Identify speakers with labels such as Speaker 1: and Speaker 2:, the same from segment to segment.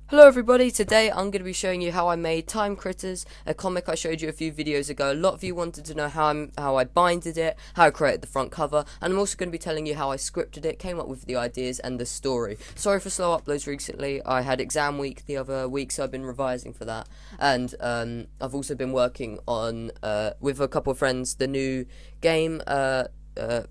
Speaker 1: Hello everybody, today I'm going to be showing you how I made Time Critters, a comic I showed you a few videos ago. A lot of you wanted to know how I binded it, how I created the front cover, and I'm also going to be telling you how I scripted it, came up with the ideas and the story. Sorry for slow uploads recently, I had exam week the other week, so I've been revising for that, and I've also been working on, with a couple of friends, the new game,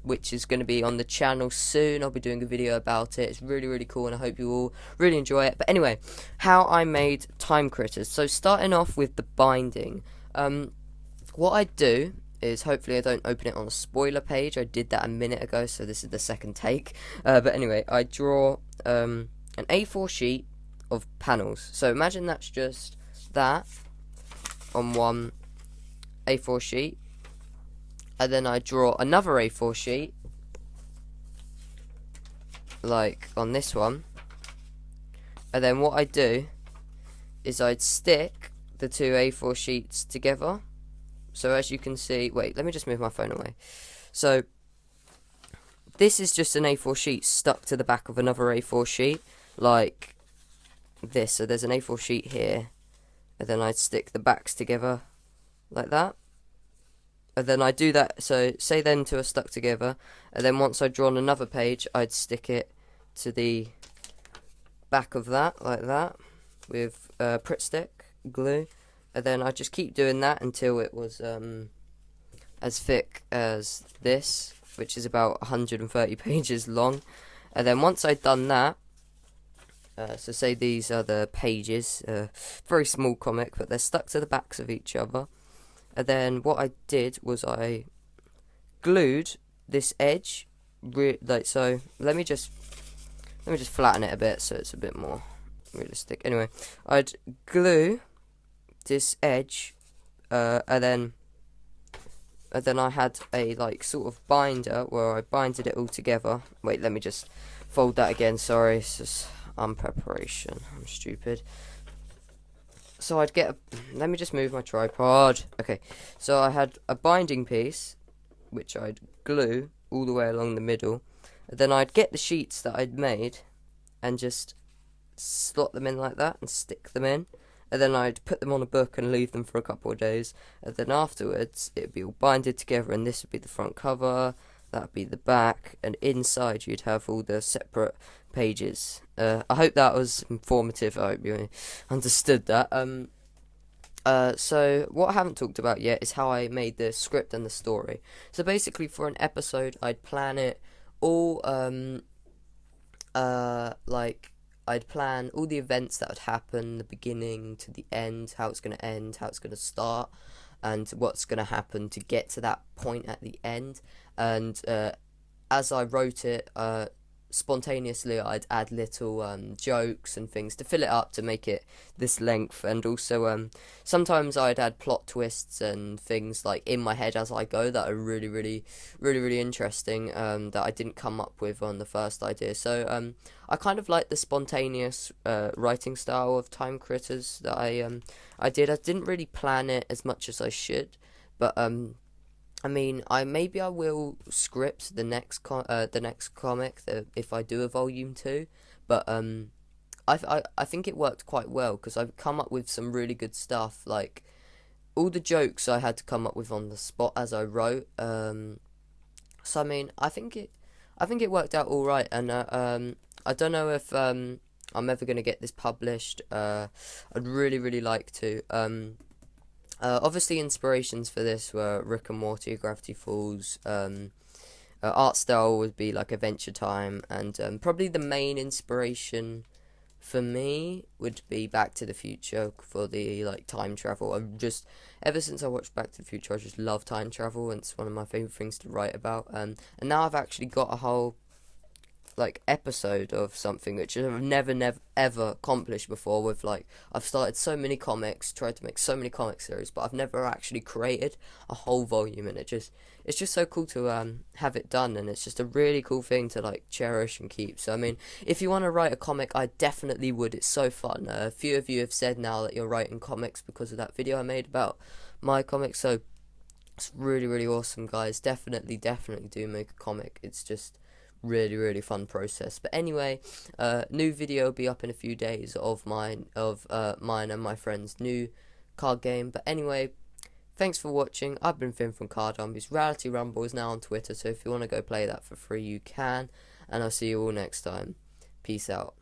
Speaker 1: which is going to be on the channel soon. I'll be doing a video about it. It's really, really cool, and I hope you all really enjoy it. But anyway, how I made Time Critters. So starting off with the binding, what I do is hopefully I don't open it on a spoiler page. I did that a minute ago, so this is the second take. But anyway, I draw an A4 sheet of panels. So imagine that's just that on one A4 sheet. And then I draw another A4 sheet, like on this one. And then what I do is I'd stick the two A4 sheets together. So as you can see, wait, let me just move my phone away. So this is just an A4 sheet stuck to the back of another A4 sheet, like this. So there's an A4 sheet here, and then I'd stick the backs together like that. And then I do that, so say then two are stuck together, and then once I'd drawn another page, I'd stick it to the back of that, like that, with Pritt stick, glue, and then I'd just keep doing that until it was as thick as this, which is about 130 pages long. And then once I'd done that, so say these are the pages, very small comic, but they're stuck to the backs of each other. And then what I did was I glued this edge, like so. Let me just flatten it a bit so it's a bit more realistic. Anyway, I'd glue this edge, and then I had a like sort of binder where I binded it all together. Wait, let me just fold that again. Sorry, it's just unpreparation. I'm stupid. So I'd get let me just move my tripod. Okay, so I had a binding piece, which I'd glue all the way along the middle. And then I'd get the sheets that I'd made and just slot them in like that and stick them in. And then I'd put them on a book and leave them for a couple of days. And then afterwards, it'd be all binded together, and this would be the front cover, that would be the back, and inside you'd have all the separate pages. I hope that was informative. I hope you understood that. So what I haven't talked about yet is how I made the script and the story. So basically, for an episode, I'd plan it all. Like I'd plan all the events that would happen, the beginning to the end, how it's going to end, how it's going to start, and what's going to happen to get to that point at the end. And as I wrote it, spontaneously I'd add little jokes and things to fill it up to make it this length. And also sometimes I'd add plot twists and things like in my head as I go that are really interesting, that I didn't come up with on the first idea. So I kind of like the spontaneous writing style of Time Critters that I did. I didn't really plan it as much as I should, but I mean, maybe I will script the next comic if I do a volume 2, but I think it worked quite well because I've come up with some really good stuff. Like all the jokes I had to come up with on the spot as I wrote. So I mean, I think it worked out all right, and I don't know if I'm ever gonna get this published. I'd really like to. Obviously, inspirations for this were Rick and Morty, Gravity Falls. Art style would be like Adventure Time, and probably the main inspiration for me would be Back to the Future for the like time travel. I've just ever since I watched Back to the Future, I just love time travel, and it's one of my favorite things to write about. And now I've actually got a whole like episode of something which I've never ever accomplished before. With like I've started so many comics, tried to make so many comic series, but I've never actually created a whole volume, and it's just so cool to have it done, and it's just a really cool thing to like cherish and keep. So I mean, if you want to write a comic, I definitely would. It's so fun. A few of you have said now that you're writing comics because of that video I made about my comics, so it's really awesome, guys. Definitely do make a comic. It's just really fun process. But anyway, new video will be up in a few days of mine and my friend's new card game. But anyway, thanks for watching. I've been Finn from Card Rumbles. Reality Rumble is now on Twitter, so if you want to go play that for free, you can. And I'll see you all next time. Peace out.